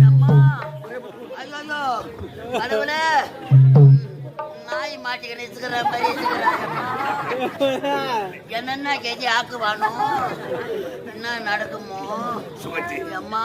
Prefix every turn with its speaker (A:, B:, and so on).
A: அம்மா ஐயோ கடவுளே நாய் மாட்டிக்கிட்டு இருக்கிற மாதிரி என்னென்ன கேஜி ஆக்குவானோ என்ன நடக்குமோ அம்மா